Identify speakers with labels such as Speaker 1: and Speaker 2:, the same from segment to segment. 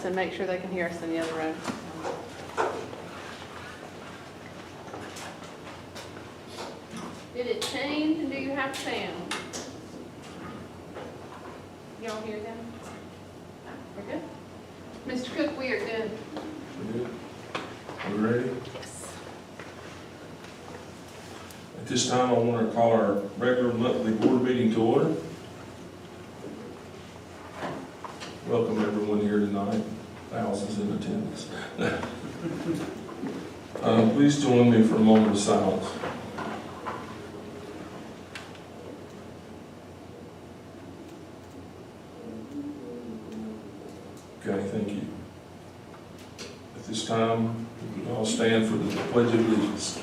Speaker 1: and make sure they can hear us in the other room. Did it change and do you have sound? Y'all hear them? We're good? Mr. Cook, we are good.
Speaker 2: Good. We ready?
Speaker 1: Yes.
Speaker 2: At this time, I want to call our regular monthly board meeting to order. Welcome everyone here tonight, thousands in attendance. Please join me for a moment of silence. Okay, thank you. At this time, we all stand for the Pledge of Allegiance.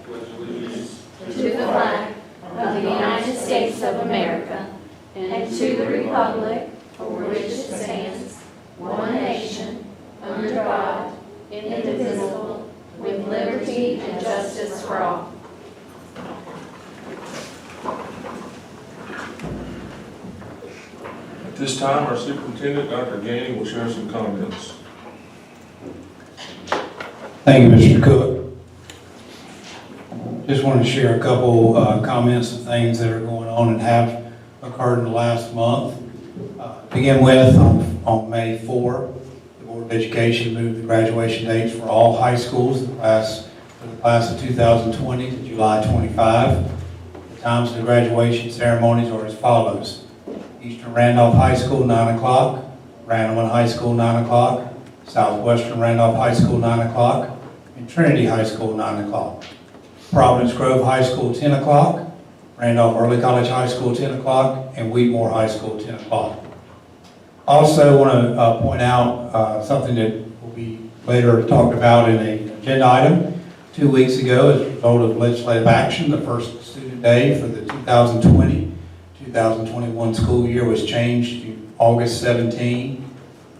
Speaker 2: Pledge allegiance
Speaker 3: to the flag of the United States of America and to the republic for which it stands, one nation, under God, indivisible, with liberty and justice for all.
Speaker 2: At this time, our superintendent, Dr. Gainey, will share some comments.
Speaker 4: Thank you, Mr. Cook. Just wanted to share a couple comments and things that are going on and have occurred in the last month. To begin with, on May 4, the Board of Education moved the graduation dates for all high schools for the class of 2020 to July 25. The times of the graduation ceremonies are as follows: Eastern Randolph High School, 9 o'clock, Randleman High School, 9 o'clock, Southwestern Randolph High School, 9 o'clock, and Trinity High School, 9 o'clock. Providence Grove High School, 10 o'clock, Randolph Early College High School, 10 o'clock, and Wheatmore High School, 10 o'clock. Also want to point out something that will be later talked about in an agenda item. 2 weeks ago, as a result of legislative action, the first student day for the 2020-2021 school year was changed to August 17,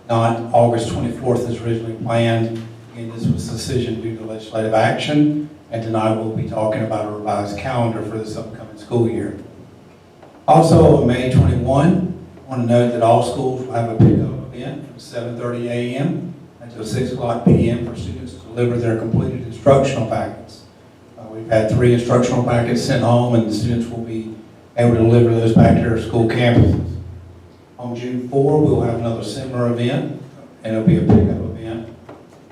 Speaker 4: not August 24th as originally planned. Again, this was a decision due to legislative action, and tonight we'll be talking about a revised calendar for this upcoming school year. Also, on May 21, I want to note that all schools will have a pickup event from 7:30 a.m. until 6 o'clock p.m. for students to deliver their completed instructional packets. We've had 3 instructional packets sent home, and the students will be able to deliver those back to their school campuses. On June 4, we'll have another similar event, and it'll be a pickup event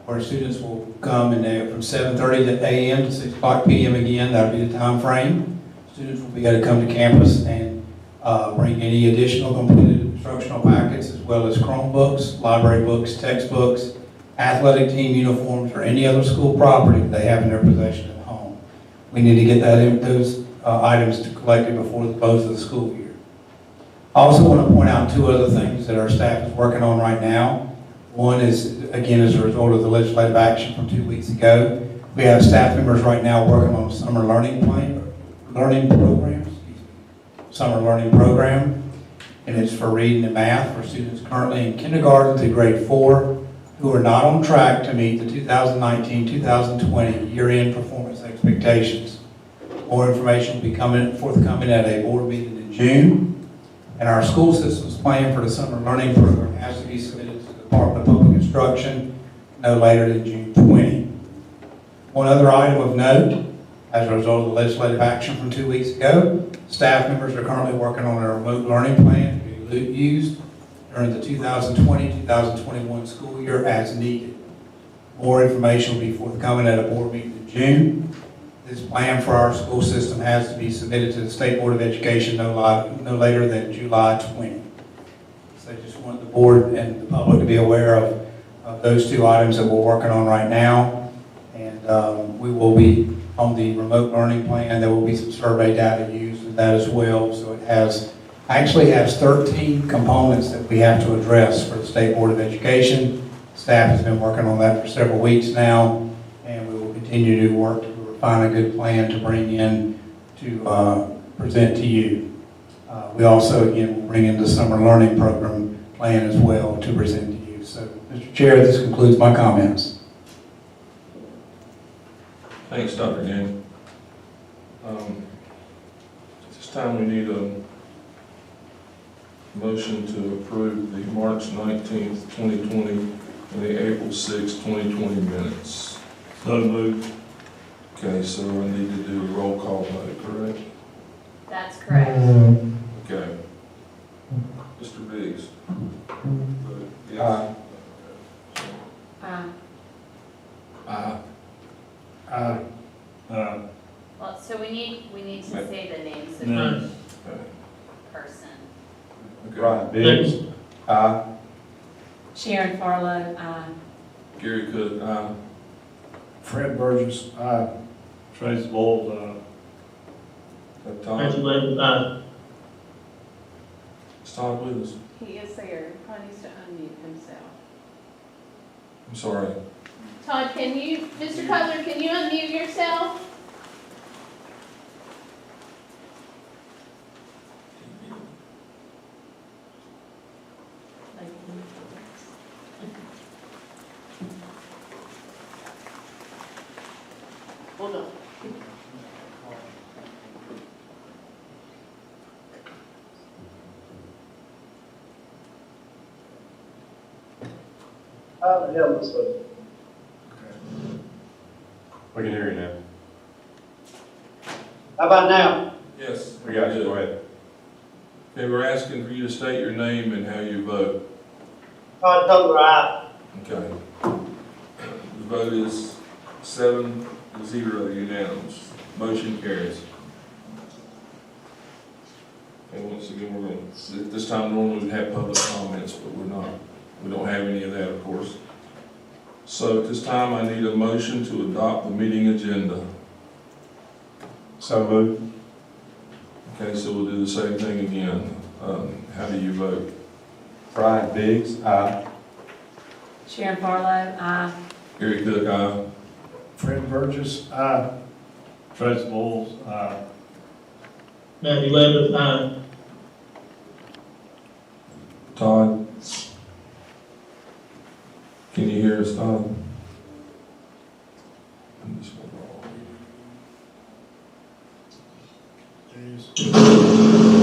Speaker 4: where students will come and from 7:30 a.m. to 6 o'clock p.m. again. That'll be the time frame. Students will be able to come to campus and bring any additional completed instructional packets, as well as Chromebooks, library books, textbooks, athletic team uniforms, or any other school property that they have in their possession at home. We need to get those items collected before the close of the school year. I also want to point out 2 other things that our staff is working on right now. One is, again, as a result of the legislative action from 2 weeks ago. We have staff members right now working on a summer learning program, and it's for reading and math for students currently in kindergarten through grade 4 who are not on track to meet the 2019-2020 year-end performance expectations. More information will be forthcoming at a board meeting in June, and our school system's plan for the summer learning program has to be submitted to the Department of Public Instruction no later than June 20. One other item of note, as a result of the legislative action from 2 weeks ago, staff members are currently working on a remote learning plan to be used during the 2020-2021 school year as needed. More information will be forthcoming at a board meeting in June. This plan for our school system has to be submitted to the State Board of Education no later than July 20. So I just want the board and the public to be aware of those 2 items that we're working on right now. And we will be on the remote learning plan. There will be some survey data used with that as well. So it actually has 13 components that we have to address for the State Board of Education. Staff has been working on that for several weeks now, and we will continue to work to refine a good plan to bring in to present to you. We also, again, will bring in the summer learning program plan as well to present to you. So, Mr. Chair, this concludes my comments.
Speaker 2: Thanks, Dr. Gainey. At this time, we need a Motion to approve the March 19th, 2020 and the April 6th, 2020 minutes.
Speaker 5: So moved.
Speaker 2: Okay, so I need to do a roll call vote, correct?
Speaker 3: That's correct.
Speaker 2: Okay. Mr. Biggs? Yes.
Speaker 5: Aye.
Speaker 3: Well, so we need to say the names of
Speaker 5: No.
Speaker 3: each
Speaker 2: Okay.
Speaker 3: person.
Speaker 2: Okay.
Speaker 5: Brian Biggs. Aye.
Speaker 6: Sharon Farlow, aye.
Speaker 2: Gary Cook, aye.
Speaker 5: Fred Burgess. Aye. Tracy Bowles.
Speaker 2: Tom? Is Todd with us?
Speaker 1: He is there. He probably needs to unmute himself.
Speaker 2: I'm sorry.
Speaker 1: Todd, Mr. Cutler, can you unmute yourself? Hold on.
Speaker 7: How the hell is this?
Speaker 5: We can hear you now.
Speaker 7: How about now?
Speaker 2: Yes.
Speaker 5: We got you. Go ahead.
Speaker 2: Okay, we're asking for you to state your name and how you vote.
Speaker 7: Todd Cutler, aye.
Speaker 2: Okay. The vote is 7-0 unanimous. Motion carries. And once again, we're going to, at this time normally we'd have public comments, but we're not. We don't have any of that, of course. So at this time, I need a motion to adopt the meeting agenda.
Speaker 5: So moved.
Speaker 2: Okay, so we'll do the same thing again. How do you vote?
Speaker 5: Brian Biggs. Aye.
Speaker 6: Sharon Farlow, aye.
Speaker 2: Gary Cook, aye.
Speaker 5: Fred Burgess. Aye. Tracy Bowles. Aye.
Speaker 7: Matthew Levis, aye.
Speaker 2: Todd? Can you hear us, Todd?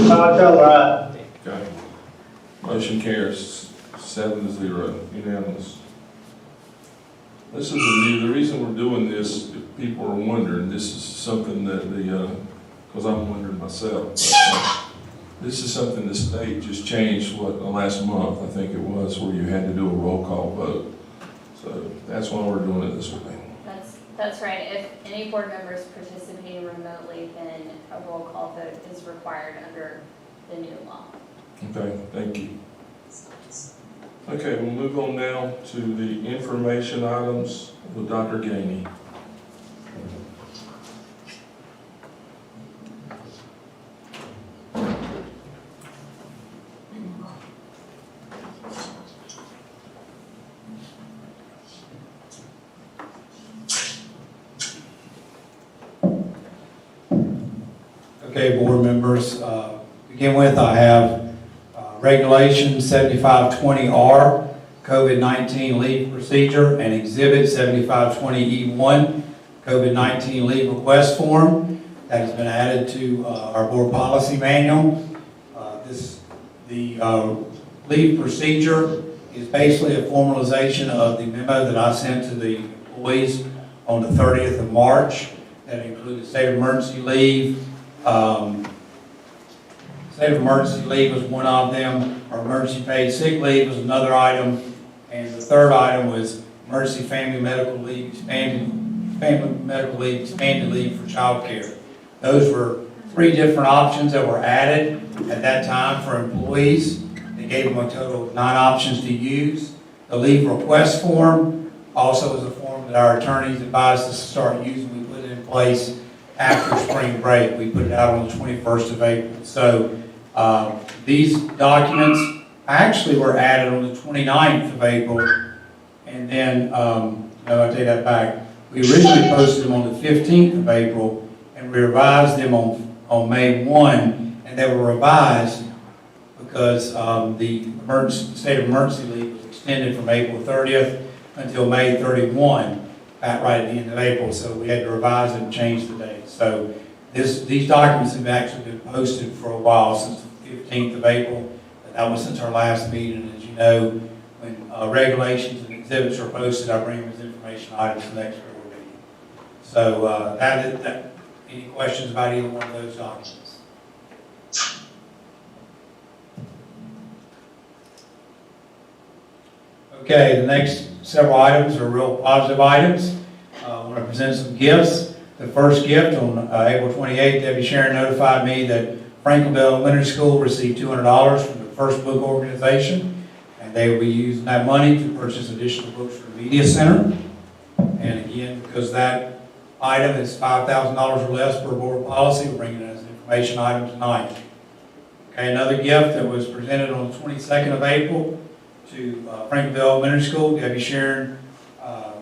Speaker 7: Todd Cutler, aye.
Speaker 2: Okay. Motion carries 7-0, unanimous. This is the reason we're doing this, if people are wondering, this is something that because I'm wondering myself, but, this is something the state just changed, last month, I think it was, where you had to do a roll call vote. So that's why we're doing it this way.
Speaker 3: That's right. If any board members participating remotely, then a roll call vote is required under the new law.
Speaker 2: Okay, thank you. Okay, we'll move on now to the information items with Dr. Gainey.
Speaker 4: Okay, board members, to begin with, I have Regulation 7520R, COVID-19 leave procedure, and Exhibit 7520E1, COVID-19 leave request form that has been added to our board policy manual. The leave procedure is basically a formalization of the memo that I sent to the employees on the 30th of March that included state of emergency leave. State of emergency leave was one of them, or emergency paid sick leave was another item, and the third item was emergency family medical leave, expanded leave for child care. Those were three different options that were added at that time for employees. They gave them a total of 9 options to use. The leave request form also is a form that our attorneys advised us to start using. We put it in place after spring break. We put it out on the 21st of April. So these documents actually were added on the 29th of April. And then, no, I take that back. We originally posted them on the 15th of April, and we revised them on May 1, and they were revised because the state of emergency leave was extended from April 30th until May 31, right at the end of April. So we had to revise it and change the date. So these documents have actually been posted for a while, since the 15th of April. That was since our last meeting. As you know, when regulations and exhibits are posted, I bring them as information items to the next board meeting. So any questions about either one of those documents? Okay, the next several items are real positive items. I want to present some gifts. The first gift on April 28th, Debbie Sharon notified me that Franklinville Elementary School received $200 from the First Book Organization, and they will be using that money to purchase additional books for the Media Center. And again, because that item is $5,000 or less per board policy, we're bringing it as an information item tonight. Okay, another gift that was presented on the 22nd of April to Franklinville Elementary School. Debbie Sharon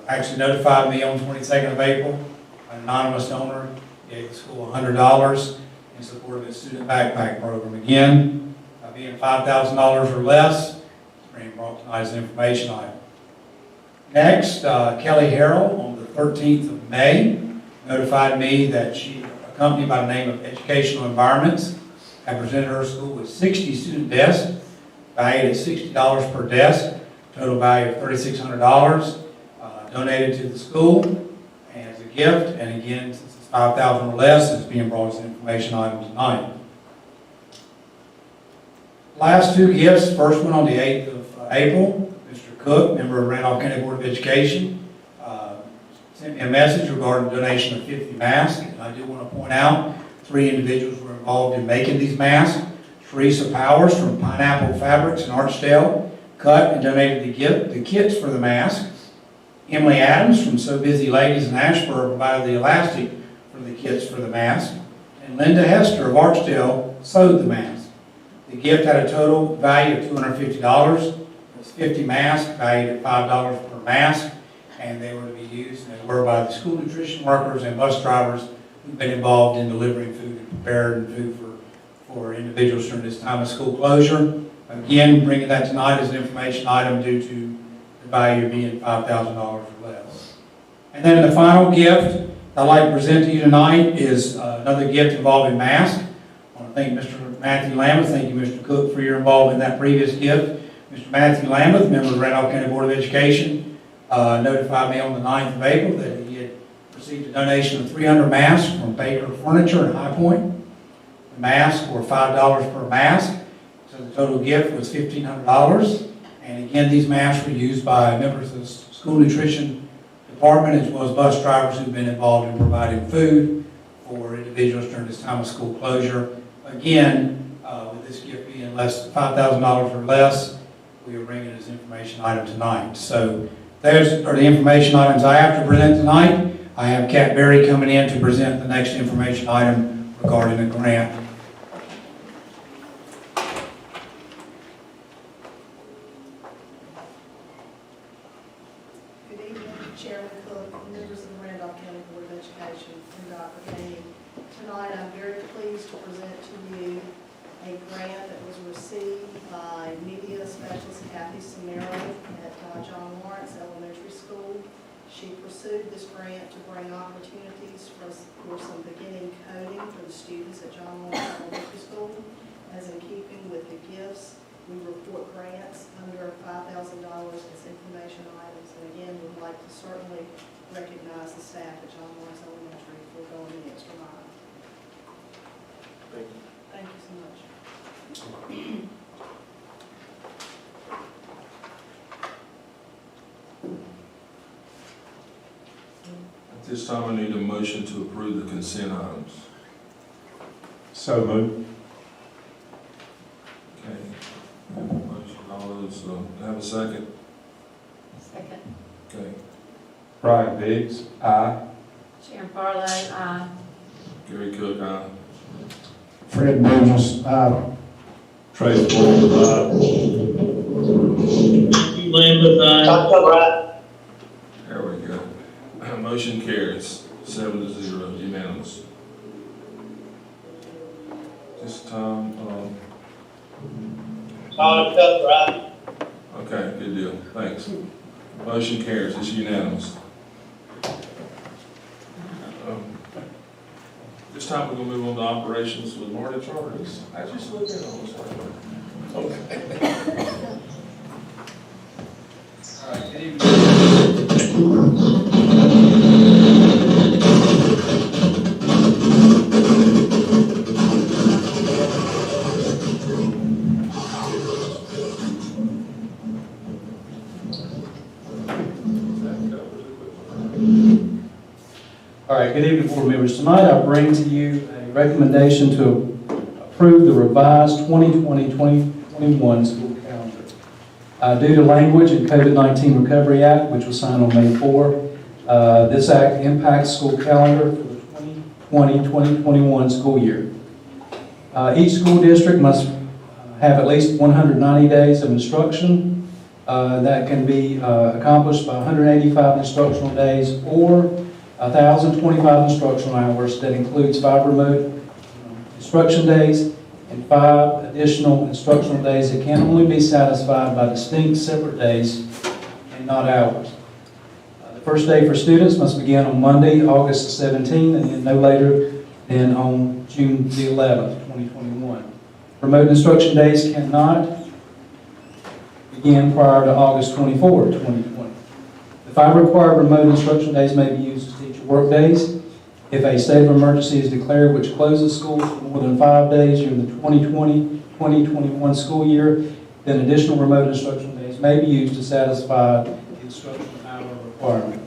Speaker 4: actually notified me on the 22nd of April. An anonymous donor gave the school $100 in support of its student backpack program. Again, being $5,000 or less, it's being brought tonight as an information item. Next, Kelly Harrell on the 13th of May notified me that she, accompanied by the name of Educational Environments, had presented her school with 60 student desks, valued at $60 per desk, total value of $3,600, donated to the school as a gift. And again, since it's $5,000 or less, it's being brought as an information item tonight. Last two gifts, first one on the 8th of April, Mr. Cook, member of Randolph County Board of Education, sent me a message regarding the donation of 50 masks. And I do want to point out 3 individuals were involved in making these masks. Teresa Powers from Pineapple Fabrics in Archdale cut and donated the kits for the masks. Emily Adams from So Busy Ladies in Ashburn provided the elastic for the kits for the mask. And Linda Hester of Archdale sewed the mask. The gift had a total value of $250. It was 50 masks valued at $5 per mask, and they were to be used, and they were by the school nutrition workers and bus drivers who've been involved in delivering food and preparing food for individuals during this time of school closure. Again, bringing that tonight as an information item due to the value being $5,000 or less. And then the final gift I'd like to present to you tonight is another gift involving masks. I want to thank Mr. Matthew Lambeth. Thank you, Mr. Cook, for your involvement in that previous gift. Mr. Matthew Lambeth, member of the Randolph County Board of Education, notified me on the 9th of April that he had received a donation of 300 masks from Baker Furniture in High Point. The masks were $5 per mask, so the total gift was $1,500. And again, these masks were used by members of the school nutrition department as well as bus drivers who've been involved in providing food for individuals during this time of school closure. Again, with this gift being $5,000 or less, we are bringing it as an information item tonight. So those are the information items I have to present tonight. I have Kat Berry coming in to present the next information item regarding a grant.
Speaker 8: Good evening, Chairman Cook, members of the Randolph County Board of Education, and Dr. Gaines. Tonight, I'm very pleased to present to you a grant that was received by media specialist Kathy Samero at John Lawrence Elementary School. She pursued this grant to bring opportunities for some beginning coding for the students at John Lawrence Elementary School. As in keeping with the gifts, we report grants under $5,000 as information items. And again, we'd like to certainly recognize the staff at John Lawrence Elementary for going the extra mile.
Speaker 5: Thank you.
Speaker 8: Thank you so much.
Speaker 2: At this time, I need a motion to approve the consent items.
Speaker 5: So moved.
Speaker 2: Okay. Motion, all those, have a second?
Speaker 6: Second.
Speaker 2: Okay.
Speaker 5: Brian Biggs, aye.
Speaker 6: Sharon Farlow, aye.
Speaker 2: Gary Cook, aye.
Speaker 5: Fred Burgess, aye. Tracy Bowles, aye.
Speaker 7: Matthew Lambert, aye. Todd Cutler, aye.
Speaker 2: There we go. Motion carries 7-0, unanimous. This time,
Speaker 7: Todd Cutler, aye.
Speaker 2: okay, good deal, thanks. Motion carries, it's unanimous. This time we're gonna move on to operations with Marty Charters. I just looked at all this.
Speaker 9: All right, good evening. All right, good evening, board members. Tonight I bring to you a recommendation to approve the revised 2020-2021 school calendar. Due to language in COVID-19 Recovery Act, which was signed on May 4, this act impacts school calendar for the 2020-2021 school year. Each school district must have at least 190 days of instruction. That can be accomplished by 185 instructional days or 1,025 instructional hours. That includes 5 remote instruction days and 5 additional instructional days that can only be satisfied by distinct separate days and not hours. The first day for students must begin on Monday, August 17th, and then no later than on June the 11th, 2021. Remote instruction days cannot begin prior to August 24, 2020. The 5 required remote instruction days may be used as teacher work days. If a state of emergency is declared which closes schools for more than 5 days during the 2020-2021 school year, then additional remote instruction days may be used to satisfy the instructional hour requirement.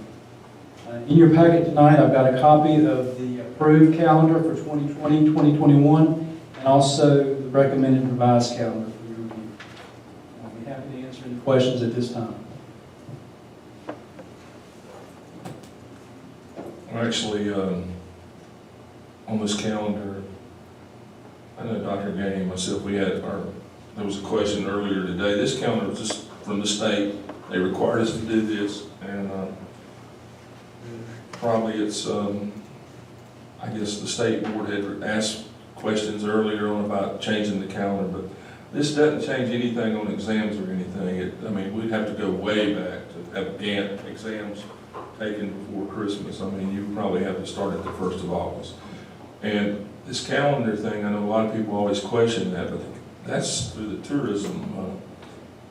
Speaker 9: In your packet tonight, I've got a copy of the approved calendar for 2020-2021 and also the recommended revised calendar for your review. I'll be happy to answer any questions at this time.
Speaker 2: Actually, on this calendar, I know Dr. Gainey and myself, there was a question earlier today. This calendar was just from the state. They required us to do this, and probably it's, I guess the state board had asked questions earlier on about changing the calendar, but this doesn't change anything on exams or anything. I mean, we'd have to go way back to have exams taken before Christmas. I mean, you probably have to start at the 1st of August. And this calendar thing, I know a lot of people always question that, but that's through the tourism,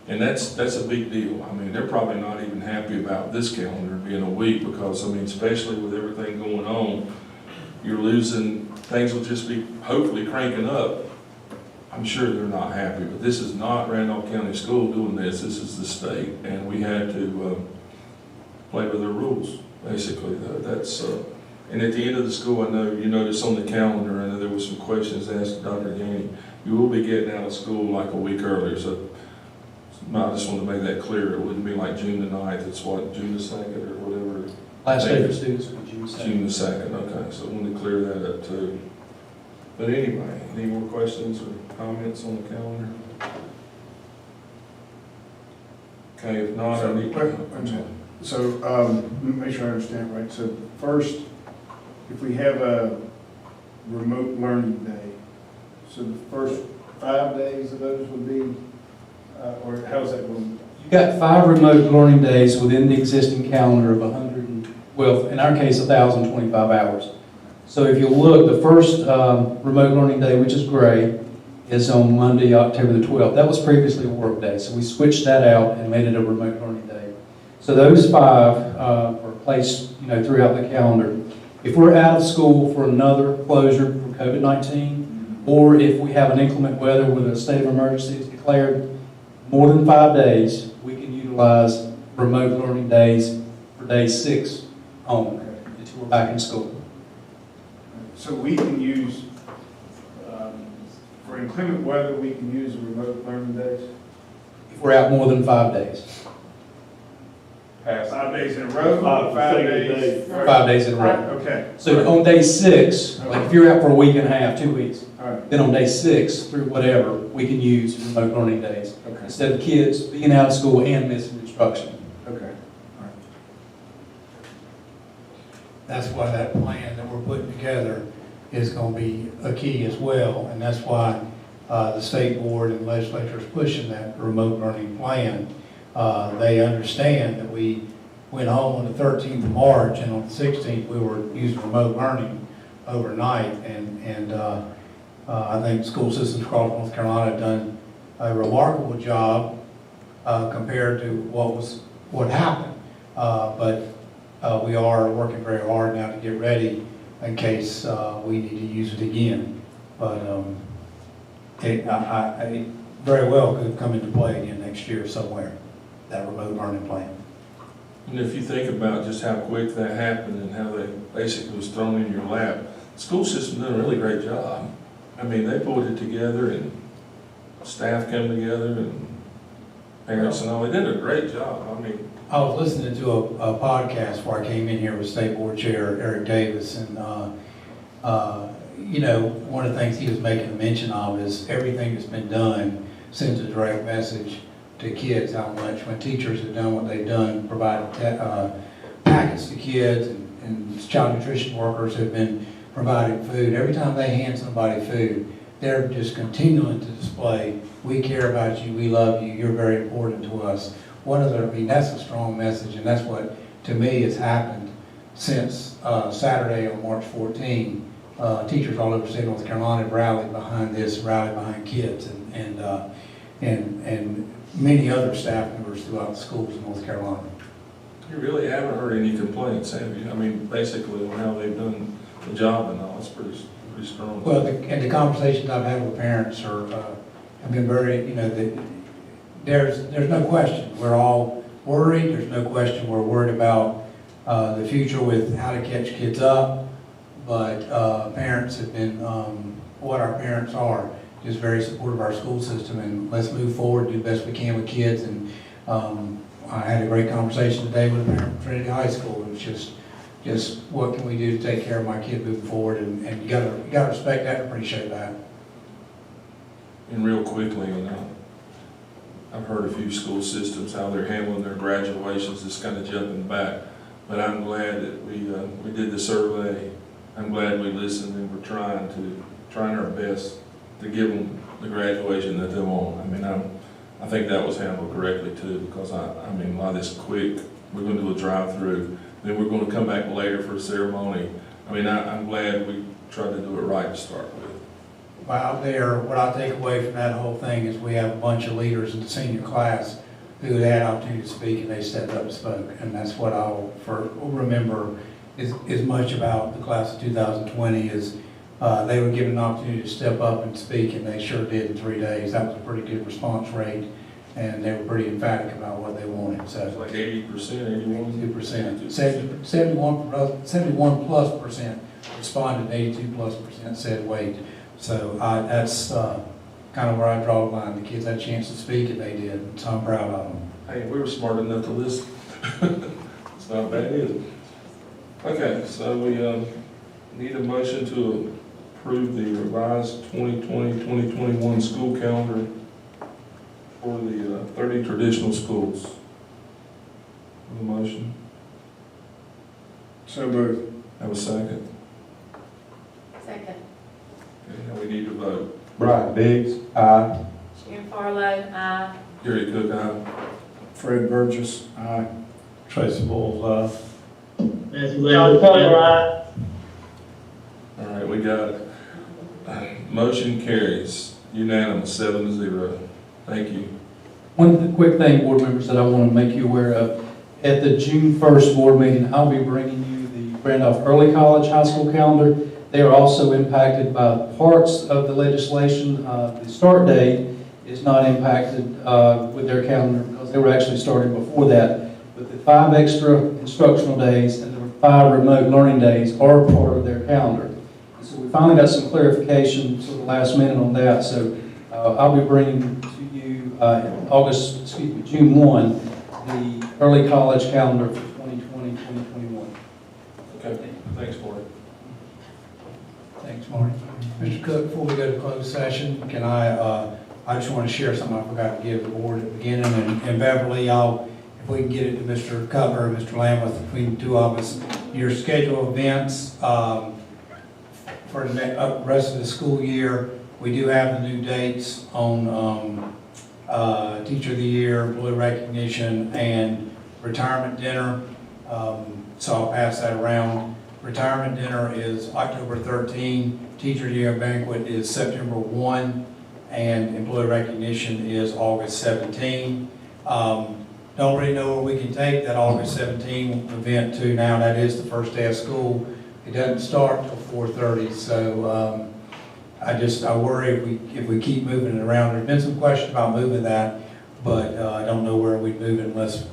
Speaker 2: and that's a big deal. I mean, they're probably not even happy about this calendar being a week because, I mean, especially with everything going on, you're losing, things will just be hopefully cranking up. I'm sure they're not happy, but this is not Randolph County School doing this. This is the state, and we had to play with their rules, basically. That's and at the end of the school, I know you notice on the calendar, I know there was some questions asked Dr. Gainey. You will be getting out of school like a week earlier, so I just want to make that clear. It wouldn't be like June the 9th. It's what, June the 2nd or whatever?
Speaker 9: Last day for students will be June 2nd.
Speaker 2: June the 2nd, okay. So I want to clear that up too. But anyway, any more questions or comments on the calendar? Okay, if not, I need to.
Speaker 10: So, let me make sure I understand right. So first, if we have a remote learning day, so the first 5 days of those would be, or how's that going?
Speaker 9: You've got 5 remote learning days within the existing calendar of 100, well, in our case, 1,025 hours. So if you look, the first remote learning day, which is gray, is on Monday, October the 12th. That was previously a work day, so we switched that out and made it a remote learning day. So those 5 are placed, throughout the calendar. If we're out of school for another closure for COVID-19, or if we have an inclement weather where the state of emergency is declared more than 5 days, we can utilize remote learning days for day 6 on until we're back in school.
Speaker 10: So we can use, for inclement weather, we can use remote learning days?
Speaker 9: If we're out more than 5 days.
Speaker 10: 5 days in a row, 5 days?
Speaker 9: 5 days in a row.
Speaker 10: Okay.
Speaker 9: So on day 6, like if you're out for a week and a half, 2 weeks,
Speaker 10: All right.
Speaker 9: then on day 6 through whatever, we can use remote learning days.
Speaker 10: Okay.
Speaker 9: Instead of kids being out of school and missing instruction.
Speaker 10: Okay.
Speaker 4: That's why that plan that we're putting together is going to be a key as well, and that's why the state board and legislature is pushing that remote learning plan. They understand that we went home on the 13th of March, and on the 16th we were using remote learning overnight, and I think school systems across North Carolina have done a remarkable job compared to what happened. But we are working very hard now to get ready in case we need to use it again. But it very well could come into play again next year somewhere, that remote learning plan.
Speaker 2: And if you think about just how quick that happened and how they basically was thrown in your lap, the school system did a really great job. I mean, they pulled it together and staff came together and parents and all. They did a great job. I mean,
Speaker 4: I was listening to a podcast before I came in here with State Board Chair Eric Davis, and you know, one of the things he was making a mention of is everything that's been done sends a direct message to kids how much when teachers have done what they've done, provided packets to kids, and child nutrition workers have been providing food. Every time they hand somebody food, they're just continuing to display, we care about you, we love you, you're very important to us. That's a strong message, and that's what, to me, has happened since Saturday on March 14. Teachers all over the state of North Carolina have rallied behind this, rallied behind kids, and many other staff members throughout the schools in North Carolina.
Speaker 2: you really haven't heard any complaints, have you? I mean, basically on how they've done the job and all, it's pretty strong.
Speaker 4: Well, and the conversations I've had with parents have been very, you know, there's no question. We're all worried. There's no question we're worried about the future with how to catch kids up. But parents have been, what our parents are, just very supportive of our school system, and let's move forward, do the best we can with kids. And I had a great conversation today with a parent from Trinity High School. It was just what can we do to take care of my kid moving forward, and you gotta respect that and appreciate that.
Speaker 2: And real quickly, you know, I've heard a few school systems, how they're handling their graduations, just kind of jumping back. But I'm glad that we did the survey. I'm glad we listened, and we're trying our best to give them the graduation that they want. I mean, I think that was handled correctly too, because I mean, a lot of this quick, we're going to do a drive-through, then we're going to come back later for a ceremony. I mean, I'm glad we tried to do it right to start with.
Speaker 4: Well, what I take away from that whole thing is we have a bunch of leaders in the senior class who had opportunity to speak, and they stepped up and spoke. And that's what I'll remember is much about the class of 2020 is they were given an opportunity to step up and speak, and they sure did in 3 days. That was a pretty good response rate, and they were pretty emphatic about what they wanted. So
Speaker 2: It's like 80%, 81%.
Speaker 4: 71 plus percent responded, 82 plus percent said wait. So that's kind of where I draw the line. The kids had a chance to speak, and they did. So I'm proud of them.
Speaker 2: Hey, we were smart enough to listen. It's not bad, is it? Okay, so we need a motion to approve the revised 2020-2021 school calendar for the 30 traditional schools. The motion.
Speaker 10: So moved.
Speaker 2: Have a second.
Speaker 6: Second.
Speaker 2: Okay, now we need to vote.
Speaker 5: Brian Biggs, aye.
Speaker 6: Sharon Farlow, aye.
Speaker 2: Gary Cook, aye.
Speaker 10: Fred Burgess, aye.
Speaker 5: Tracy Bowles, aye.
Speaker 7: Matthew Lamb, aye.
Speaker 2: All right, we got it. Motion carries unanimous, 7-0. Thank you.
Speaker 9: One quick thing, board members, that I want to make you aware of. At the June 1st board meeting, I'll be bringing you the Randolph Early College High School calendar. They are also impacted by parts of the legislation. The start date is not impacted with their calendar because they were actually starting before that. But the 5 extra instructional days and the 5 remote learning days are part of their calendar. And so we finally got some clarification sort of last minute on that. So I'll be bringing to you June 1, the early college calendar for 2020-2021.
Speaker 2: Okay, thanks, Marty.
Speaker 4: Thanks, Marty. Mr. Cook, before we go to closed session, can I just want to share something I forgot to give the board at the beginning, and Beverly, if we can get it to Mr. Cutler and Mr. Lameth, between the two of us, your schedule of events for the rest of the school year. We do have the new dates on Teacher of the Year, Blue Recognition, and Retirement Dinner. So I'll pass that around. Retirement Dinner is October 13. Teacher of the Year Banquet is September 1. and employee recognition is August 17. Don't really know where we can take that August 17 event to now. That is the first day of school. It doesn't start till 4:30, so I worry if we keep moving it around. There's been some questions about moving that, but I don't know where we'd move it unless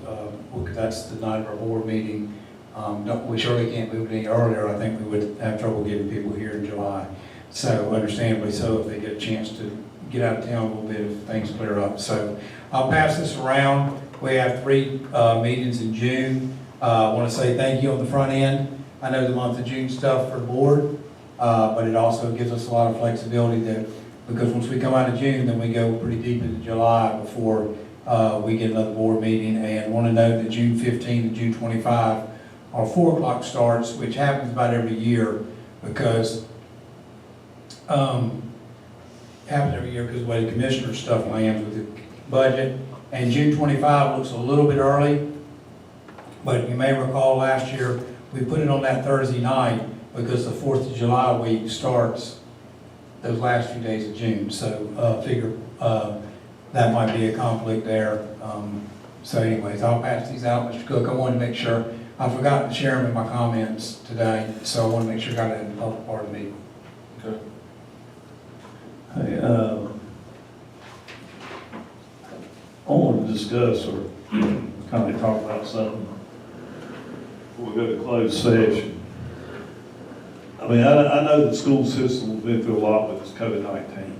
Speaker 4: that's the night of our board meeting. We surely can't move it any earlier. I think we would have trouble getting people here in July. So understandably so, if they get a chance to get out of town a little bit, if things clear up. So I'll pass this around. We have 3 meetings in June. I want to say thank you on the front end. I know the month of June stuff for the board, but it also gives us a lot of flexibility because once we come out of June, then we go pretty deep into July before we get another board meeting. And want to note that June 15 and June 25 are 4 o'clock starts, which happens about every year because the way the commissioner stuff lands with the budget. And June 25 looks a little bit early, but you may recall last year we put it on that Thursday night because the 4th of July week starts those last few days of June. So figure that might be a conflict there. So anyways, I'll pass these out, Mr. Cook. I wanted to make sure, I forgot to share them in my comments today, so I want to make sure I got it in the public part of the meeting.
Speaker 2: Okay.
Speaker 5: Hey, I want to discuss or kind of talk about something before we go to closed session. I mean, I know the school system has been through a lot with this COVID-19,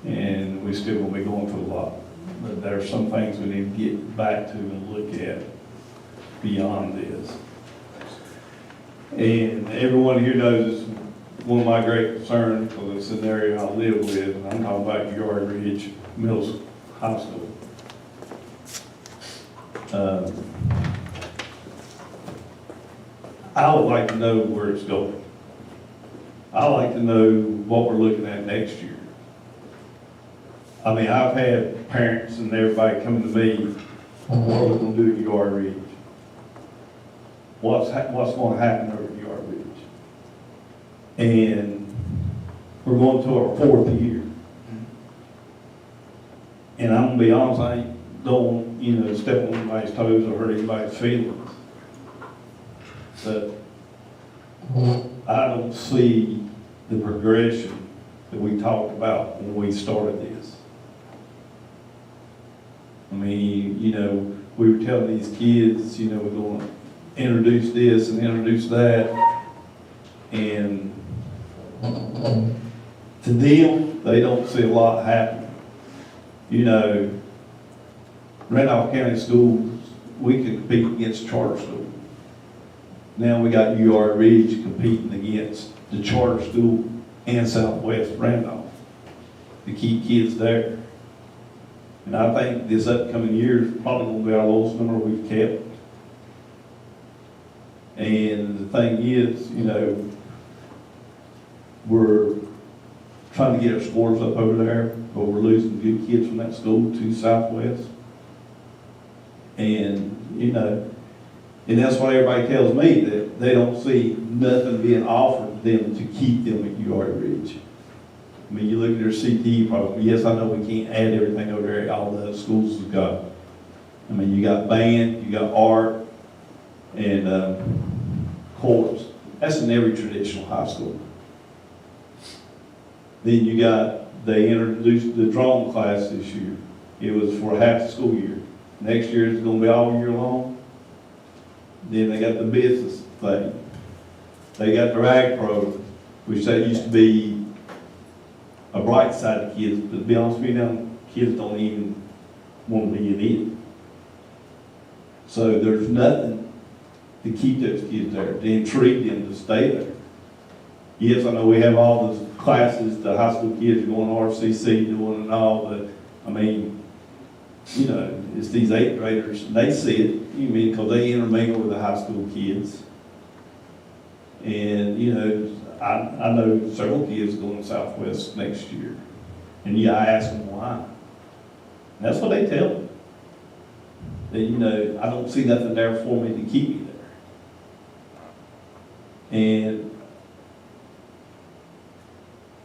Speaker 5: and we still will be going through a lot. But there are some things we need to get back to and look at beyond this. And everyone here knows it's one of my great concerns because it's an area I live with, and I'm talking about Yard Ridge Middle High School. I would like to know where it's going. I like to know what we're looking at next year. I mean, I've had parents and everybody come to me, what are we going to do at Yard Ridge? What's going to happen over at Yard Ridge? And we're going to our 4th year. And I'm going to be honest, I don't step on anybody's toes or hurt anybody's feelings. But I don't see the progression that we talked about when we started this. I mean, we were telling these kids, we're going to introduce this and introduce that. And to them, they don't see a lot happening. Randolph County Schools, we can compete against charter schools. Now we got UR Ridge competing against the charter school and Southwest Randolph to keep kids there. And I think this upcoming year is probably going to be our lowest number we've kept. And the thing is, we're trying to get our scores up over there, but we're losing good kids from that school to Southwest. And, and that's why everybody tells me that they don't see nothing being offered them to keep them at UR Ridge. I mean, you look at their CTE program. Yes, I know we can't add everything over there. All the other schools have got. I mean, you got band, you got art, and chorus. That's in every traditional high school. Then they introduced the drawing class this year. It was for half the school year. Next year it's going to be all year long. Then they got the business thing. They got their ag program, which that used to be a bright side of kids. But to be honest with you, now kids don't even want to be in it. So there's nothing to keep those kids there, to intrigue them to stay there. Yes, I know we have all those classes, the high school kids going to RCC doing and all, but I mean, it's these 8th graders, and they see it, because they intermingle with the high school kids. And, I know several kids going to Southwest next year. And I ask them why. And that's what they tell me. That, I don't see nothing there for me to keep me there. And,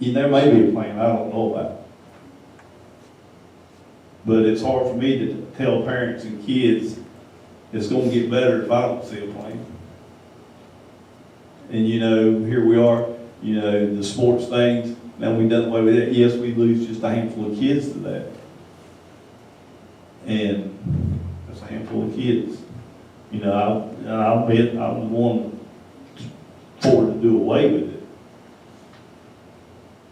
Speaker 5: there may be a plan I don't know about. But it's hard for me to tell parents and kids it's gonna get better if I don't see a plan. And you know, here we are, you know, the sports things, now we done away with it. Yes, we lose just a handful of kids to that. And that's a handful of kids. You know, I'll bet I was one for to do away with it.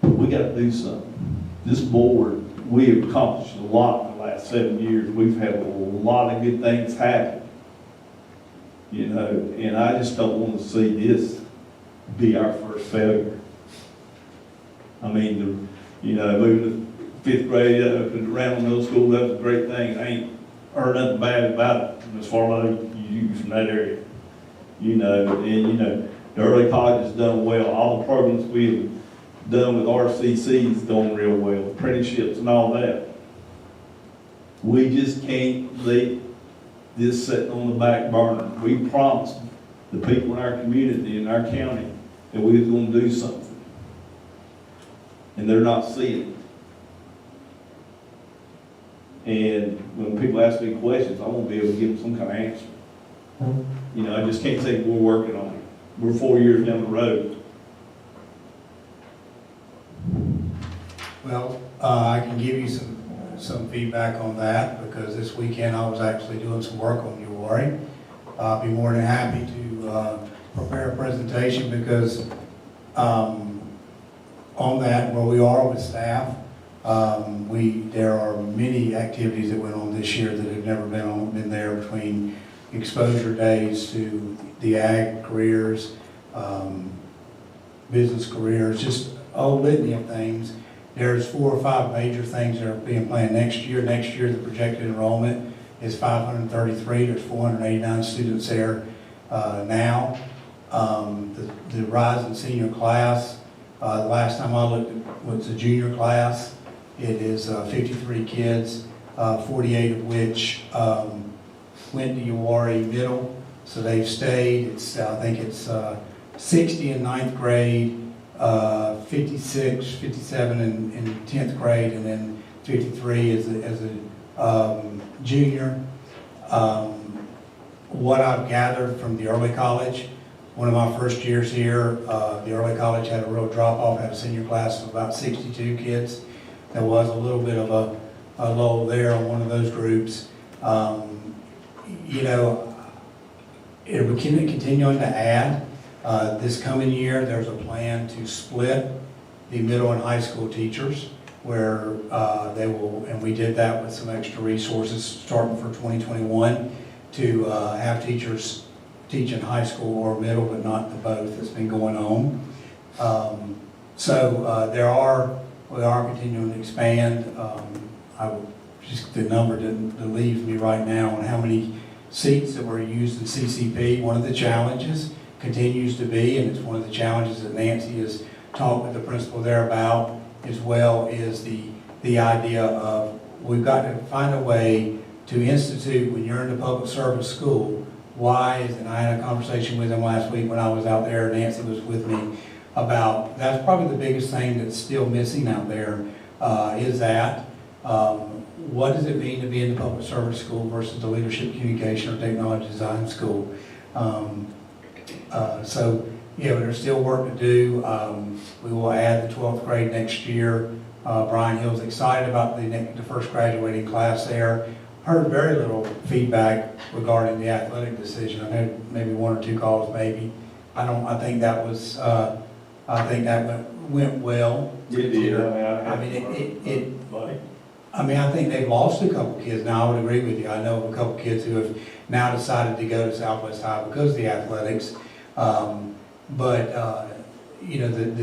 Speaker 5: But we gotta do something. This board, we have accomplished a lot in the last 7 years. We've had a lot of good things happen. You know, and I just don't want to see this be our first failure. I mean, you know, moving to 5th grade up to Randall Middle School, that was a great thing. I ain't heard nothing bad about it as far as you from that area. You know, and you know, the early college has done well. All the programs we've done with RCC is done real well, apprenticeships and all that. We just can't let this sitting on the back burner. We promised the people in our community, in our county, that we was gonna do something. And they're not seeing it. And when people ask me questions, I won't be able to give them some kind of answer. You know, I just can't say we're working on it. We're 4 years down the road.
Speaker 4: Well, I can give you some feedback on that, because this weekend I was actually doing some work on URI. I'll be more than happy to prepare a presentation, because on that, where we are with staff, there are many activities that went on this year that have never been there, between exposure days to the ag careers, business careers, just a litany of things. There's 4 or 5 major things that are being planned next year. Next year, the projected enrollment is 533. There's 489 students there now. The rising senior class, the last time I looked was the junior class. It is 53 kids, 48 of which went to URI Middle, so they've stayed. I think it's 60 in 9th grade, 56, 57 in 10th grade, and then 53 as a junior. What I've gathered from the early college, one of my first years here, the early college had a real drop-off, had a senior class of about 62 kids. There was a little bit of a lull there on one of those groups. You know, we're continuing to add. This coming year, there's a plan to split the middle and high school teachers, where they will, and we did that with some extra resources starting for 2021, to have teachers teach in high school or middle, but not the both that's been going on. We are continuing to expand. Just the number that leaves me right now on how many seats that were used in CCP. One of the challenges continues to be, and it's one of the challenges that Nancy has talked with the principal there about, as well, is the idea of we've got to find a way to institute, when you're in the public service school, and I had a conversation with him last week when I was out there, Nancy was with me, about that's probably the biggest thing that's still missing out there, is that what does it mean to be in the public service school versus the leadership communication or technology design school? There's still work to do. We will add the 12th grade next year. Brian Hill's excited about the first graduating class there. Heard very little feedback regarding the athletic decision. I had maybe 1 or 2 calls, maybe. I think that went well. I think they've lost a couple kids. Now, I would agree with you. I know of a couple kids who have now decided to go to Southwest High because of the athletics. The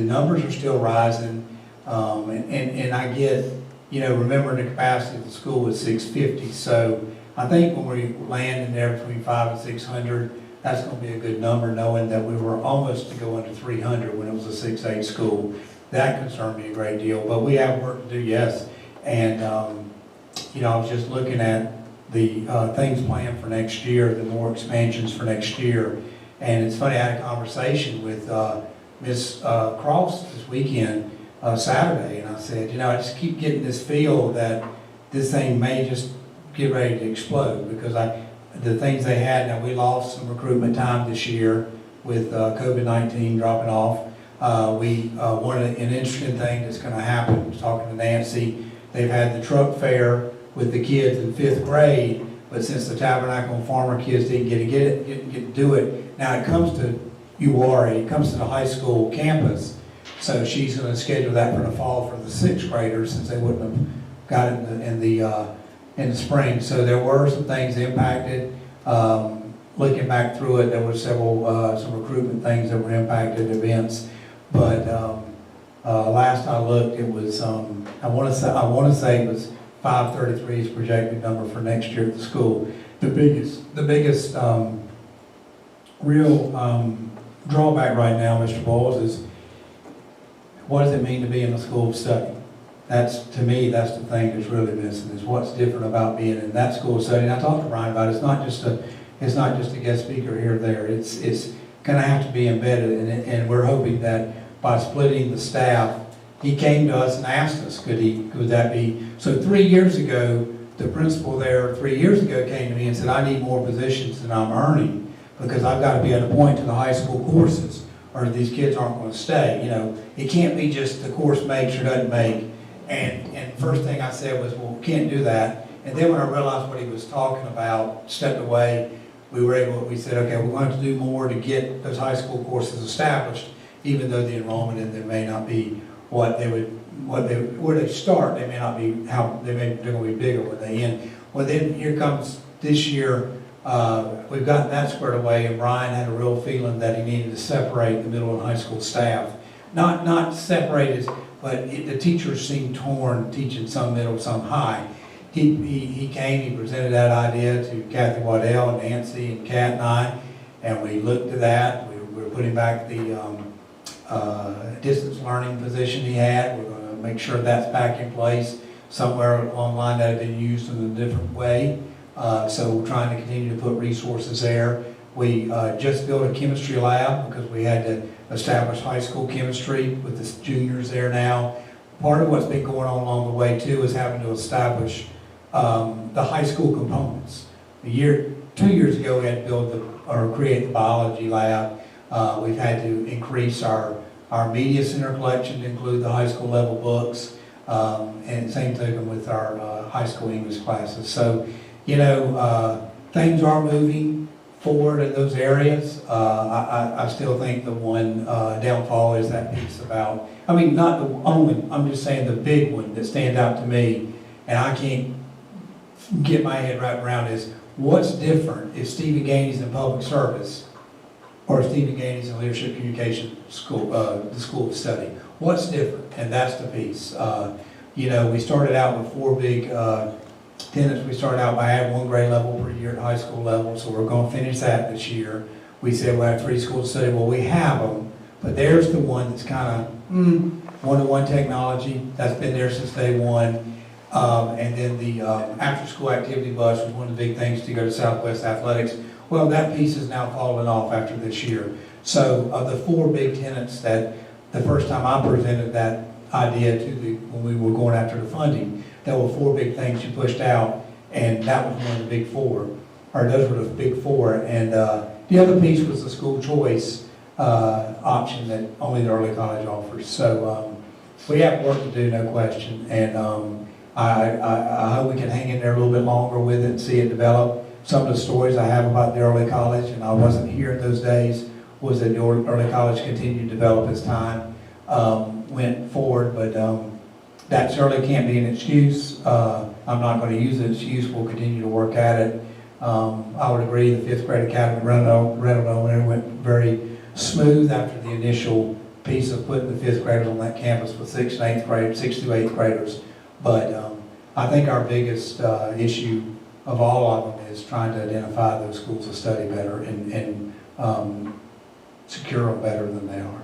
Speaker 4: numbers are still rising. And I get, remember the capacity of the school was 650. So I think when we land in there between 500 and 600, that's going to be a good number, knowing that we were almost to go under 300 when it was a 6-8 school. That concerned me a great deal. But we have work to do, yes. And, I was just looking at the things planned for next year, the more expansions for next year. And it's funny, I had a conversation with Miss Cross this weekend, Saturday, and I said, I just keep getting this feel that, this thing may just get ready to explode, because the things they had, now we lost some recruitment time this year with COVID-19 dropping off. One of an interesting thing that's gonna happen, I was talking to Nancy, they've had the truck fair with the kids in 5th grade, but since the Tabernacle and Farmer kids didn't get to do it, now it comes to UWARI, it comes to the high school campus, so she's gonna schedule that for the fall for the 6th graders, since they wouldn't have got it in the spring. So there were some things impacted. Looking back through it, there were several, some recruitment things that were impacted, events, but last I looked, it was, I want to say it was 533 is projected number for next year at the school. The biggest real drawback right now, Mr. Bowles, is what does it mean to be in a school of study? To me, that's the thing that's really missing, is what's different about being in that school of study. And I talked to Brian about it. It's not just a guest speaker here or there. It's going to have to be embedded in it, and we're hoping that by splitting the staff, he came to us and asked us, could that be? So 3 years ago, the principal there 3 years ago came to me and said, I need more positions than I'm earning, because I've got to be at a point to the high school courses, or these kids aren't going to stay. You know, it can't be just the course makes or doesn't make. And first thing I said was, well, we can't do that. And then when I realized what he was talking about, stepped away, we said, okay, we're going to do more to get those high school courses established, even though the enrollment in them may not be where they start, they may not be they're going to be bigger when they end. Well, then here comes this year, we've gotten that squared away, and Brian had a real feeling that he needed to separate the middle and high school staff. Not separated, but the teachers seemed torn, teaching some middle, some high. He came, he presented that idea to Kathy Waddell, Nancy, and Kat and I, and we looked at that. We were putting back the distance learning position he had. We're going to make sure that's back in place somewhere online that had been used in a different way. So we're trying to continue to put resources there. We just built a chemistry lab because we had to establish high school chemistry with the juniors there now. Part of what's been going on along the way too is having to establish the high school components. 2 years ago we had to build or create the biology lab. We've had to increase our media center collection to include the high school level books, and same thing with our high school English classes. So, you know, things are moving forward in those areas. I still think the one downfall is that piece about, I mean, not the only, I'm just saying the big one that stands out to me, and I can't get my head wrapped around, is what's different if Stephen Gainey's in public service or Stephen Gainey's in leadership communication school, the school of study. What's different? And that's the piece. You know, we started out with 4 big tenets. We started out by having 1 grade level per year at high school level, so we're going to finish that this year. We said we'll have 3 schools of study. Well, we have them, but there's the one that's kind of one-to-one technology. That's been there since day one. And then the after-school activity bus was one of the big things to go to Southwest Athletics. Well, that piece is now falling off after this year. So of the 4 big tenets that the first time I presented that idea to when we were going after the funding, there were 4 big things you pushed out, and that was one of the big 4, or those were the big 4. And the other piece was the school choice option that only the early college offers. So we have work to do, no question. And I hope we can hang in there a little bit longer with it and see it develop. Some of the stories I have about the early college, and I wasn't here in those days, was that the early college continued to develop as time went forward, but that certainly can't be an excuse. I'm not going to use an excuse. We'll continue to work at it. I would agree the 5th grade academy rental went very smooth after the initial piece of putting the 5th graders on that campus with 6th and 8th grade, 6th through 8th graders. But I think our biggest issue of all of them is trying to identify those schools of study better and secure them better than they are.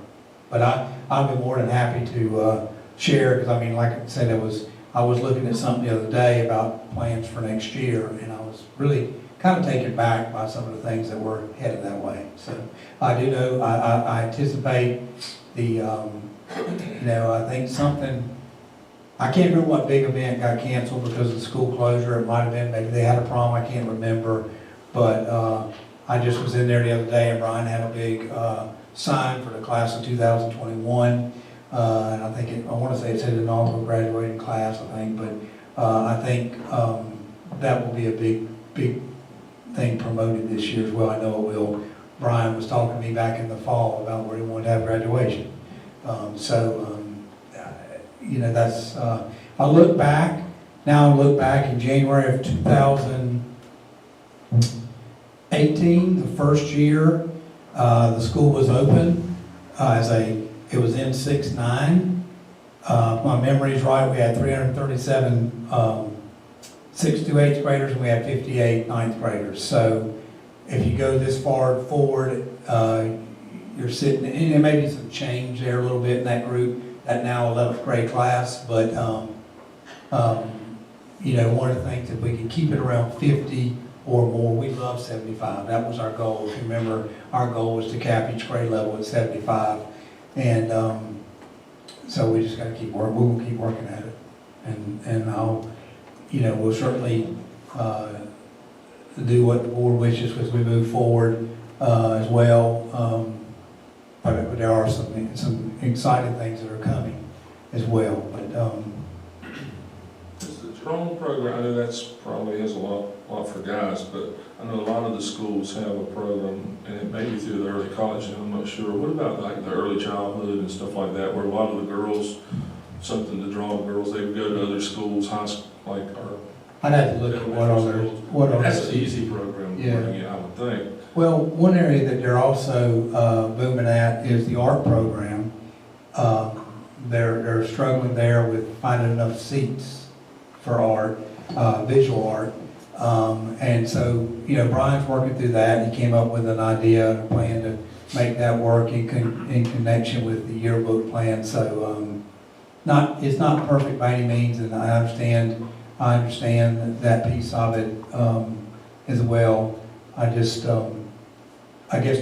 Speaker 4: But I'd be more than happy to share, because I mean, like I said, I was looking at something the other day about plans for next year, and I was really kind of taken back by some of the things that were headed that way. So I do know, I anticipate the, you know, I think something, I can't remember what big event got canceled because of the school closure. It might have been, maybe they had a prom, I can't remember. But I just was in there the other day and Brian had a big sign for the class of 2021. And I think, I want to say it said inaugural graduating class, I think. But I think that will be a big thing promoted this year as well. I know it will. Brian was talking to me back in the fall about where he wanted to have graduation. You know, that's, I look back, now I look back in January of 2018, the first year the school was open it was in 6-9. My memory's right, we had 337 6th through 8th graders and we had 58 9th graders. So if you go this far forward, you're sitting, and there may be some change there a little bit in that group, that now 11th grade class, but you know, one of the things, if we can keep it around 50 or more, we love 75. That was our goal. If you remember, our goal was to cap each grade level at 75. And so we just got to keep working. We will keep working at it. And I'll, you know, we'll certainly do what the board wishes as we move forward as well. But there are some exciting things that are coming as well. But
Speaker 2: the drone program, I know that's probably has a lot for guys, but I know a lot of the schools have a program, and it may be through the early college, and I'm not sure. What about like the early childhood and stuff like that, where a lot of the girls, something to draw girls, they would go to other schools, high school, like, or
Speaker 4: I'd have to look at what are
Speaker 2: that's an easy program to bring in, I would think.
Speaker 4: Well, one area that they're also booming at is the art program. They're struggling there with finding enough seats for art, visual art. And so, you know, Brian's working through that. He came up with an idea and a plan to make that work in connection with the yearbook plan. So it's not perfect by any means, and I understand that piece of it as well. I guess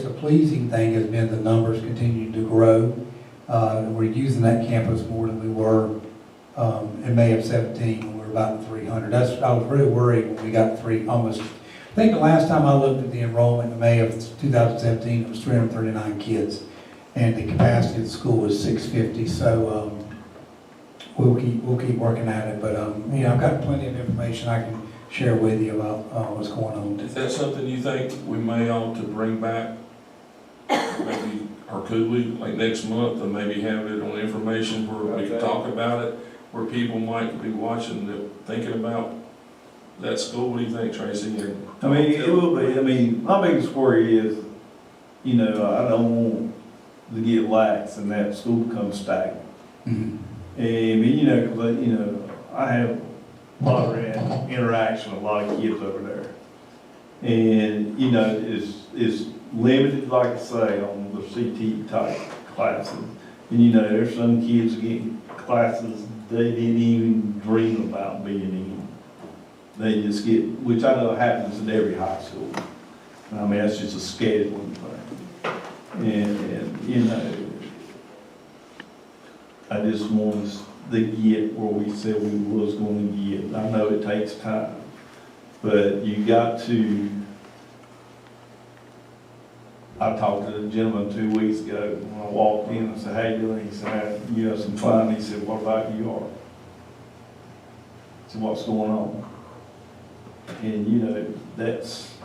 Speaker 4: the pleasing thing has been the numbers continue to grow. We're using that campus more than we were in May of 17 when we were about 300. I was really worried when we got almost. I think the last time I looked at the enrollment in May of 2017, it was 339 kids, and the capacity of the school was 650. So we'll keep working at it. But you know, I've got plenty of information I can share with you about what's going on.
Speaker 2: Is that something you think we may ought to bring back, maybe, or could we, like next month, and maybe have it on information where we can talk about it, where people might be watching, thinking about that school? What do you think, Tracy?
Speaker 5: I mean, it will be. I mean, my biggest worry is, you know, I don't want to get lax and that school becomes stagnant.
Speaker 4: Mm-hmm.
Speaker 5: And, you know, because, you know, I have a lot of interaction with a lot of kids over there. And, you know, it's limited, like I say, on the CT type classes. And, you know, there's some kids getting classes they didn't even dream about being in. They just get, which I know happens in every high school. I mean, that's just a scheduling thing. And you know, I just want us to get where we said we was going to get. I know it takes time, but you got to. I talked to the gentleman 2 weeks ago when I walked in. I said, "How you doing?" He said, "You have some fun." He said, "What about you are?" I said, "What's going on?" And you know, that's.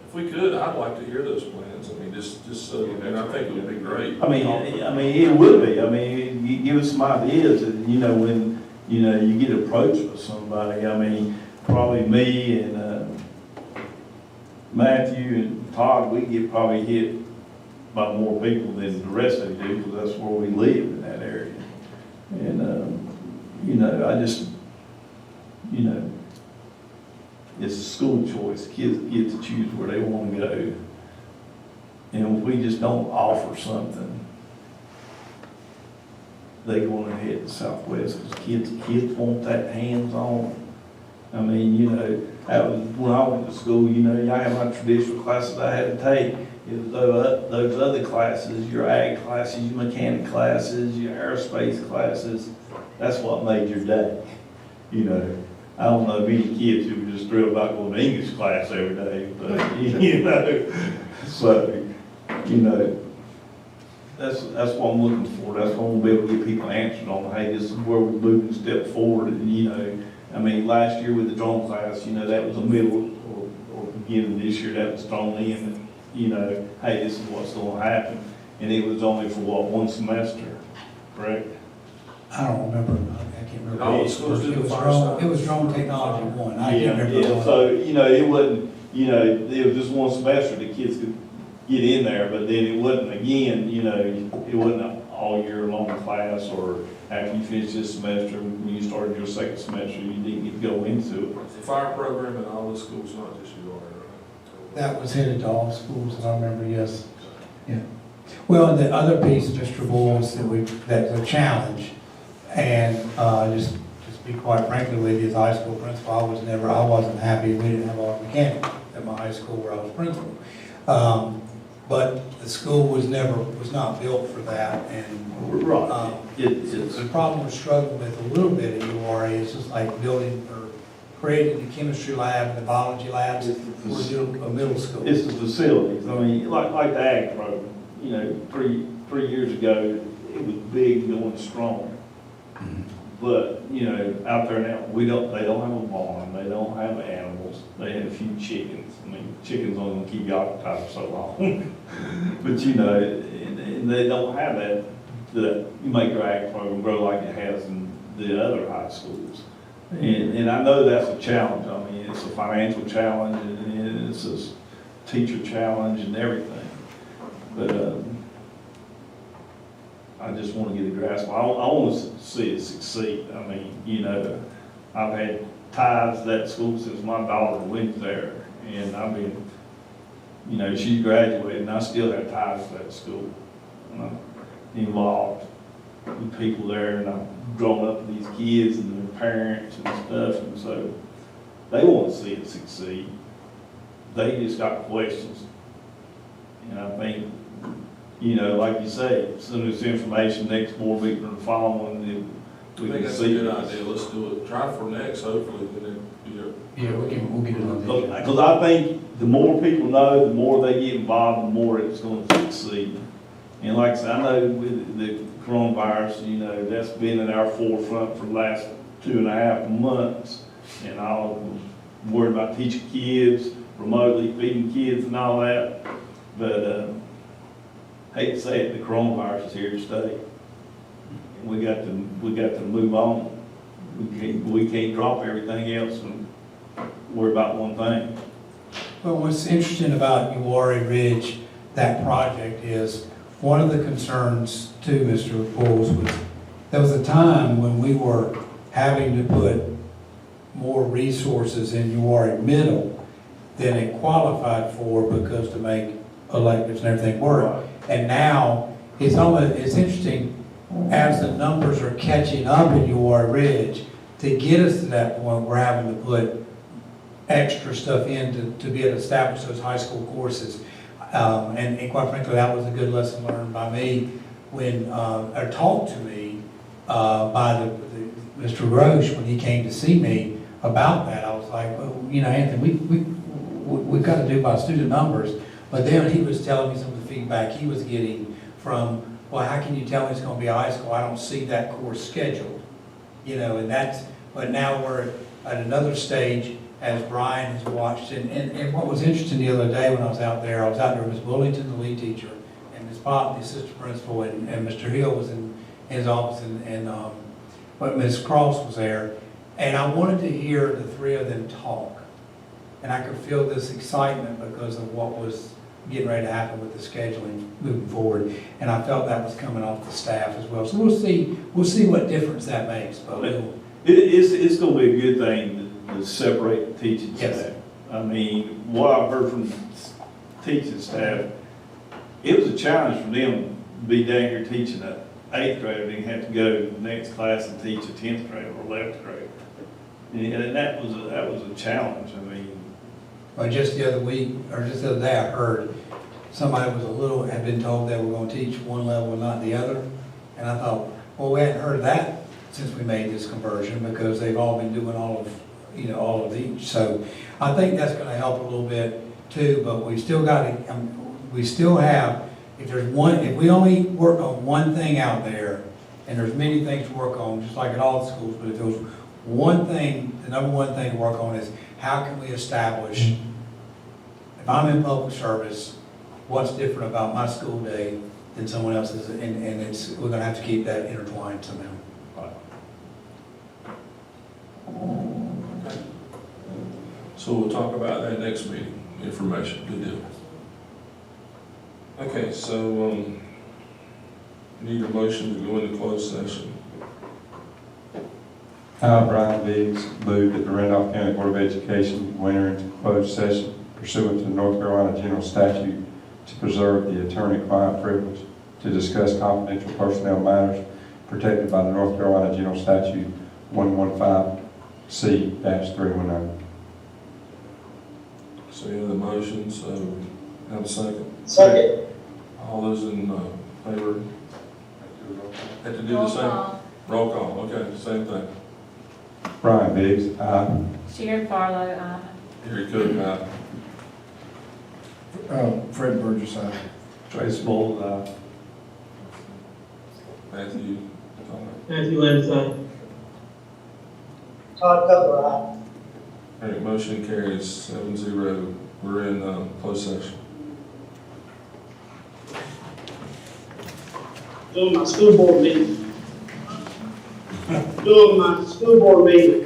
Speaker 2: If we could, I'd like to hear those plans. I mean, just so, and I think it would be great.
Speaker 5: I mean, it would be. I mean, you give us some ideas, and you know, when you know you get approached with somebody. I mean, probably me and Matthew and Todd, we get probably hit by more people than the rest of you do, because that's where we live in that area. And you know, I just, you know, it's a school choice. Kids get to choose where they want to go. And if we just don't offer something, they going to head to Southwest, because kids want that hands-on. I mean, you know, that was when I went to school. You know, I had my traditional classes I had to take. It was those other classes, your ag classes, your mechanic classes, your aerospace classes, that's what made your day, you know. I don't know many kids who were just thrilled about going to English class every day, but, you know, so, you know, that's what I'm looking for. That's what I'm gonna be able to get people answered on, hey, this is where we're moving a step forward, and, you know, I mean, last year with the drone class, you know, that was a middle or beginning this year, that was thrown in, and, you know, hey, this is what's gonna happen. And it was only for what, one semester, correct?
Speaker 4: I don't remember, I can't remember.
Speaker 2: All the schools did
Speaker 4: It
Speaker 2: the
Speaker 4: was
Speaker 2: first
Speaker 4: drone,
Speaker 2: time.
Speaker 4: it was drone technology one, I can't remember.
Speaker 5: Yeah, so, you know, it wasn't, you know, it was just one semester the kids could get in there, but then it wasn't again, you know, it wasn't an all year long class, or after you finished this semester, when you started your second semester, you didn't get to go into it.
Speaker 2: It's a fire program in all the schools, not just URA, right?
Speaker 4: That was headed to all schools, and I remember, yes. Yeah. Well, and the other piece, Mr. Bulls, that's a challenge, and just be quite frankly with you, as high school principal, I wasn't happy, we didn't have all mechanics at my high school where I was principal. But the school was not built for that, and
Speaker 5: Right.
Speaker 4: the problem we're struggling with a little bit at URA is just like building or creating the chemistry lab and the biology labs for a middle school.
Speaker 5: It's the facilities. I mean, like the ag program, you know, three years ago, it was big, going strong. But, you know, out there now, they don't have a barn, they don't have animals, they have a few chickens. I mean, chickens only gonna keep you occupied for so long. But, you know, and they don't have that, you make your ag program grow like it has in the other high schools. And I know that's a challenge. I mean, it's a financial challenge, and it's a teacher challenge and everything. But, I just want to get a grasp. I want to see it succeed. I mean, you know, I've had ties to that school since my daughter went there, and I've been, you know, she graduated, and I still have ties to that school. And I'm involved with people there, and I've grown up with these kids and their parents and stuff, and so they want to see it succeed. They just got questions, and I think, you know, like you say, send us information next board meeting or the following, then
Speaker 2: I
Speaker 5: we
Speaker 2: think
Speaker 5: can
Speaker 2: that's a
Speaker 5: see.
Speaker 2: good idea, let's do it, try for next, hopefully, then,
Speaker 4: Yeah, we'll get it on the.
Speaker 5: Because I think the more people know, the more they get involved, the more it's going to succeed. And like I said, I know with the coronavirus, you know, that's been in our forefront for the last 2.5 months. And I was worried about teaching kids, remotely feeding kids and all that. But, hate to say it, the coronavirus is here to stay. And we got to move on. We can't drop everything else and worry about one thing.
Speaker 4: Well, what's interesting about URA Ridge, that project, is one of the concerns too, Mr. Bulls, was there was a time when we were having to put more resources in URA Middle than it qualified for, because to make electives and everything work. And now, it's interesting, as the numbers are catching up in UR Ridge, to get us to that point, we're having to put extra stuff in to be able to establish those high school courses. And quite frankly, that was a good lesson learned by me when, or taught to me by Mr. Roche when he came to see me about that. I was like, well, you know, Anthony, we've got to do by student numbers. But then he was telling me some of the feedback he was getting from, well, how can you tell me it's going to be a high school? I don't see that course scheduled. You know, and but now we're at another stage, as Brian has watched. And what was interesting the other day when I was out there with Ms. Bullington, the lead teacher, and Ms. Pop, the assistant principal, and Mr. Hill was in his office, but Ms. Cross was there. And I wanted to hear the three of them talk. And I could feel this excitement because of what was getting ready to happen with the scheduling moving forward. And I felt that was coming off the staff as well. So we'll see what difference that makes. But
Speaker 5: it's going to be a good thing to separate the teaching
Speaker 4: Yes.
Speaker 5: staff. I mean, what I've heard from teaching staff, it was a challenge for them to be down here teaching an 8th grader, and have to go to the next class and teach a 10th grader or 11th grader. And that was a challenge. I mean,
Speaker 4: Well, just the other week, or just the other day, I heard somebody had been told they were going to teach one level and not the other. And I thought, well, we hadn't heard that since we made this conversion, because they've all been doing all of each. So I think that's gonna help a little bit too, but we still we still have, if we only work on one thing out there, and there's many things to work on, just like at all the schools, but if there was one thing, the number one thing to work on is how can we establish, if I'm in public service, what's different about my school day than someone else's, and we're gonna have to keep that intertwined somehow.
Speaker 2: So we'll talk about that next meeting, information, good deal. Okay, so, need a motion to go into closed session.
Speaker 11: I, Brian Biggs, move that the Randolph County Board of Education enter into closed session pursuant to the North Carolina General Statute to preserve the attorney-client privilege to discuss confidential personnel matters protected by the North Carolina General Statute 115C-319.
Speaker 2: So you have the motion, so have a second.
Speaker 7: Second.
Speaker 2: All those in favor? Have to do the
Speaker 6: Roll
Speaker 2: same?
Speaker 6: call.
Speaker 2: Roll call, okay, same thing.
Speaker 11: Brian Biggs, aye.
Speaker 6: Sharon Farlow, aye.
Speaker 2: Harry Cook, aye.
Speaker 10: Fred Burgess, aye.
Speaker 5: Trace Bold, aye.
Speaker 2: Matthew, Thomas.
Speaker 7: Matthew Lenz, aye.
Speaker 10: Todd Cutler, aye.
Speaker 2: All right, motion carries 7-0. We're in closed session.
Speaker 7: Doing my school board meeting. Doing my school board meeting.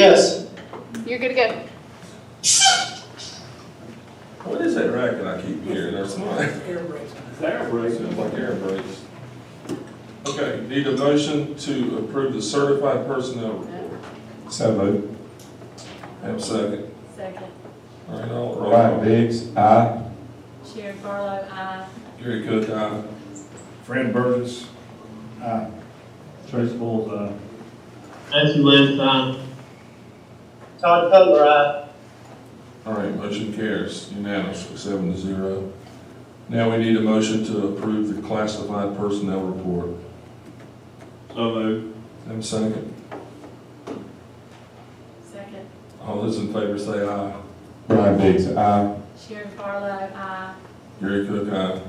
Speaker 7: Yes.
Speaker 1: You're good to go.
Speaker 2: What is that racket I keep hearing? There's not.
Speaker 5: Air brakes.
Speaker 2: Sounds like air brakes. Okay, need a motion to approve the certified personnel report.
Speaker 11: So moved.
Speaker 2: Have a second.
Speaker 6: Second.
Speaker 2: All right, all roll.
Speaker 11: Brian Biggs, aye.
Speaker 6: Sharon Farlow, aye.
Speaker 2: Gary Cook, aye.
Speaker 10: Fred Burgess, aye.
Speaker 5: Tracy Bowles, aye.
Speaker 7: Matthew Webb, aye. Todd Cutler, aye.
Speaker 2: All right, motion carries unanimously, 7-0. Now we need a motion to approve the classified personnel report.
Speaker 5: So moved.
Speaker 2: Have a second.
Speaker 6: Second.
Speaker 2: All those in favor say aye.
Speaker 11: Brian Biggs, aye.
Speaker 6: Sharon Farlow, aye.
Speaker 2: Gary Cook, aye.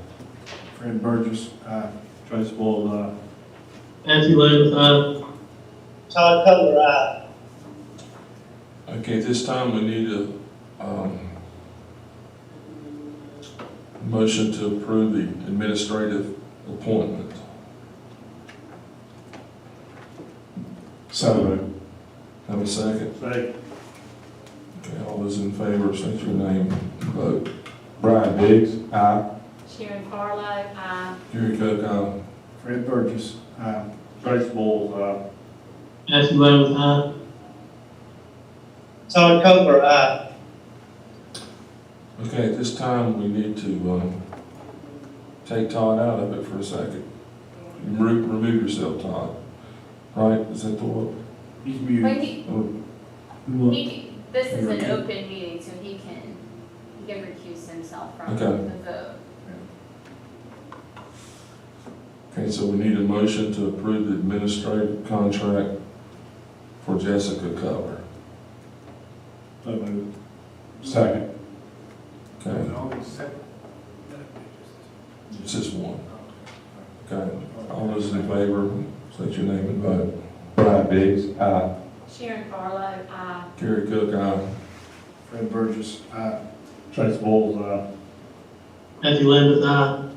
Speaker 10: Fred Burgess, aye.
Speaker 5: Tracy Bowles, aye.
Speaker 7: Matthew Webb, aye. Todd Cutler, aye.
Speaker 2: Okay, this time we need a motion to approve the administrative appointment.
Speaker 11: So moved.
Speaker 2: Have a second.
Speaker 5: Second.
Speaker 2: Okay, all those in favor, state your name, vote.
Speaker 11: Brian Biggs, aye.
Speaker 6: Sharon Farlow, aye.
Speaker 2: Gary Cook, aye.
Speaker 10: Fred Burgess, aye.
Speaker 5: Tracy Bowles, aye.
Speaker 7: Matthew Webb, aye. Todd Cutler, aye.
Speaker 2: Okay, at this time, we need to take Todd out of it for a second. Remove yourself, Todd. Right, is that the one?
Speaker 10: He's
Speaker 3: But
Speaker 10: muted.
Speaker 3: this is an open meeting, so he can recuse himself from
Speaker 2: Okay.
Speaker 3: the vote.
Speaker 2: Okay, so we need a motion to approve the administrative contract for Jessica Cutler.
Speaker 5: So moved.
Speaker 11: Second.
Speaker 2: Okay, it's just one. Okay, all those in favor, state your name and vote.
Speaker 11: Brian Biggs, aye.
Speaker 6: Sharon Farlow, aye.
Speaker 2: Gary Cook, aye.
Speaker 10: Fred Burgess, aye.
Speaker 5: Tracy Bowles, aye.
Speaker 7: Matthew Webb, aye.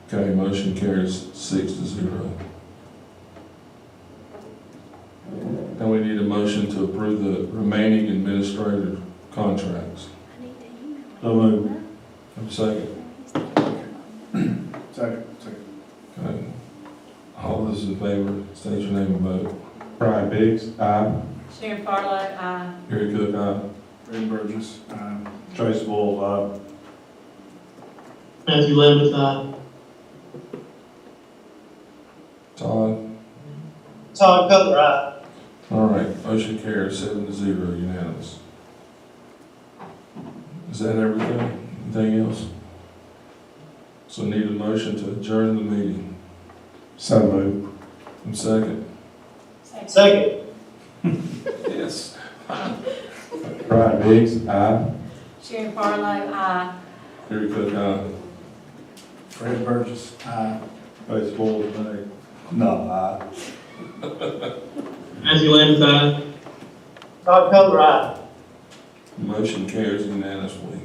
Speaker 2: Okay, motion carries 6-0. Now we need a motion to approve the remaining administrative contracts.
Speaker 5: So moved.
Speaker 2: Have a second.
Speaker 10: Second.
Speaker 2: Okay. All those in favor, state your name and vote.
Speaker 11: Brian Biggs, aye.
Speaker 6: Sharon Farlow, aye.
Speaker 2: Gary Cook, aye.
Speaker 10: Fred Burgess, aye.
Speaker 5: Tracy Bowles, aye.
Speaker 7: Matthew Webb, aye.
Speaker 2: Todd?
Speaker 7: Todd Cutler, aye.
Speaker 2: All right, motion carries 7-0, unanimous. Is that everything? Anything else? So need a motion to adjourn the meeting.
Speaker 11: So moved.
Speaker 2: And second?
Speaker 7: Second.
Speaker 2: Yes.
Speaker 11: Brian Biggs, aye.
Speaker 6: Sharon Farlow, aye.
Speaker 2: Gary Cook, aye.
Speaker 10: Fred Burgess, aye.
Speaker 5: Tracy Bowles, nay. No, aye.
Speaker 7: Matthew Webb, aye. Todd Cutler, aye.
Speaker 2: Motion carries unanimously.